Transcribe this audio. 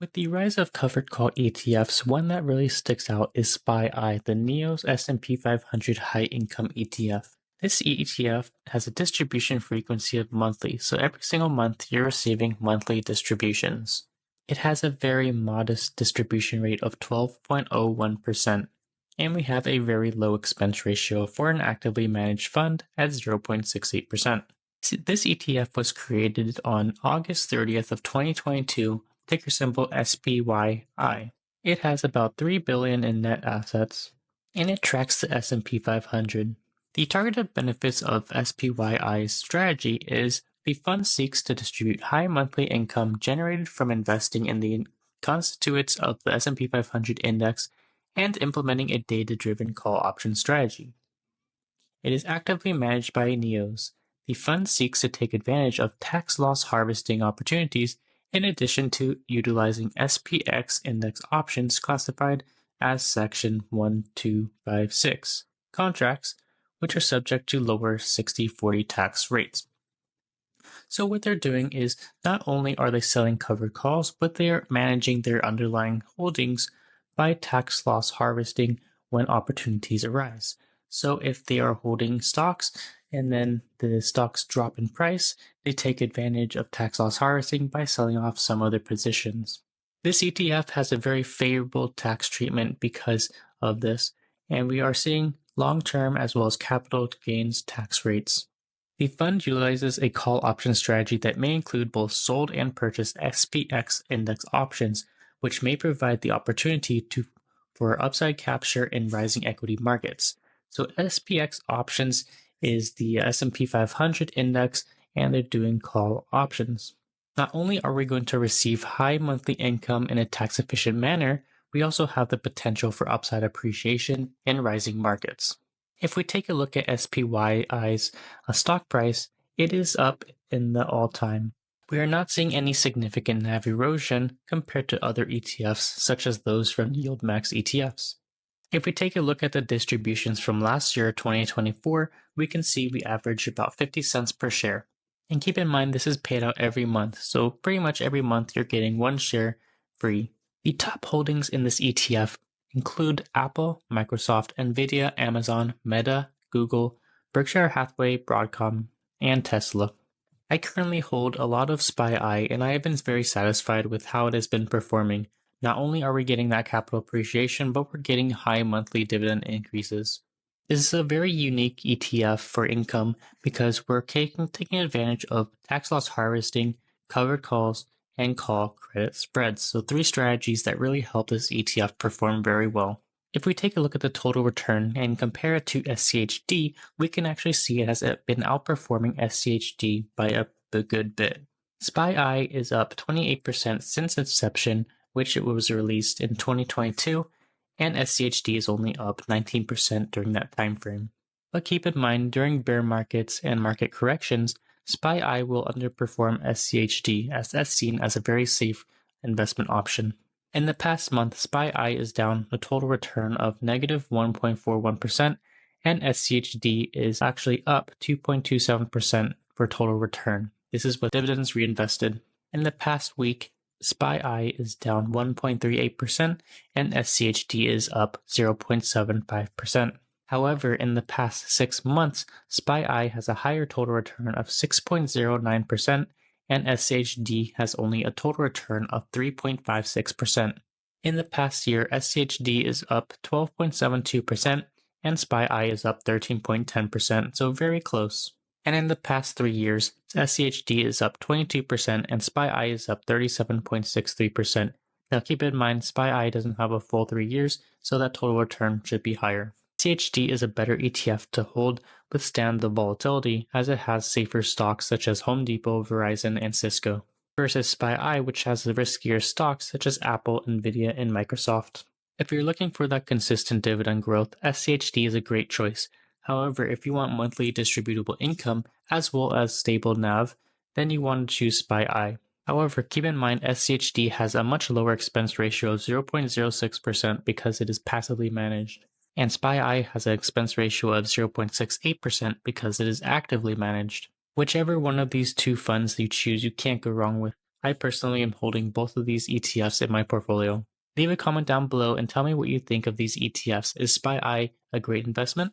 With the rise of covered call ETFs, one that really sticks out is SPYI, the NEO's S&P 500 High Income ETF. This ETF has a distribution frequency of monthly, so every single month you're receiving monthly distributions. It has a very modest distribution rate of 12.01%, and we have a very low expense ratio for an actively managed fund at 0.68%. This ETF was created on August 30th of 2022, ticker symbol SPYI. It has about $3 billion in net assets, and it tracks the S&P 500. The targeted benefits of SPYI's strategy is the fund seeks to distribute high monthly income generated from investing in the constituents of the S&P 500 index and implementing a data-driven call option strategy. It is actively managed by NEOs. The fund seeks to take advantage of tax loss harvesting opportunities in addition to utilizing SPX index options classified as Section 1256 contracts, which are subject to lower 60/40 tax rates. So what they're doing is not only are they selling covered calls, but they are managing their underlying holdings by tax loss harvesting when opportunities arise. So if they are holding stocks and then the stocks drop in price, they take advantage of tax loss harvesting by selling off some of their positions. This ETF has a very favorable tax treatment because of this, and we are seeing long-term as well as capital gains tax rates. The fund utilizes a call option strategy that may include both sold and purchased SPX index options, which may provide the opportunity for upside capture in rising equity markets. So SPX options is the S&P 500 index, and they're doing call options. Not only are we going to receive high monthly income in a tax-efficient manner, we also have the potential for upside appreciation in rising markets. If we take a look at SPYI's stock price, it is up in the all-time. We are not seeing any significant NAV erosion compared to other ETFs, such as those from YieldMax ETFs. If we take a look at the distributions from last year, 2024, we can see we average about 50 cents per share. And keep in mind, this is paid out every month, so pretty much every month you're getting one share free. The top holdings in this ETF include Apple, Microsoft, Nvidia, Amazon, Meta, Google, Berkshire Hathaway, Broadcom, and Tesla. I currently hold a lot of SPYI, and I have been very satisfied with how it has been performing. Not only are we getting that capital appreciation, but we're getting high monthly dividend increases. This is a very unique ETF for income because we're taking advantage of tax loss harvesting, covered calls, and call credit spreads. So 3 strategies that really help this ETF perform very well. If we take a look at the total return and compare it to SCHD, we can actually see it has been outperforming SCHD by a good bit. SPYI is up 28% since inception, which it was released in 2022, and SCHD is only up 19% during that time frame. But keep in mind, during bear markets and market corrections, SPYI will underperform SCHD, as that's seen as a very safe investment option. In the past month, SPYI is down a total return of negative 1.41%, and SCHD is actually up 2.27% for total return. This is with dividends reinvested. In the past week, SPYI is down 1.38% and SCHD is up 0.75%. However, in the past 6 months, SPYI has a higher total return of 6.09% and SCHD has only a total return of 3.56%. In the past year, SCHD is up 12.72% and SPYI is up 13.10%, so very close. And in the past 3 years, SCHD is up 22% and SPYI is up 37.63%. Now keep in mind, SPYI doesn't have a full 3 years, so that total return should be higher. SCHD is a better ETF to withstand the volatility as it has safer stocks such as Home Depot, Verizon, and Cisco, versus SPYI, which has the riskier stocks such as Apple, Nvidia, and Microsoft. If you're looking for that consistent dividend growth, SCHD is a great choice. However, if you want monthly distributable income as well as stable NAV, then you want to choose SPYI. However, keep in mind SCHD has a much lower expense ratio of 0.06% because it is passively managed, and SPYI has an expense ratio of 0.68% because it is actively managed. Whichever one of these 2 funds you choose, you can't go wrong with. I personally am holding both of these ETFs in my portfolio. Leave a comment down below and tell me what you think of these ETFs. Is SPYI a great investment?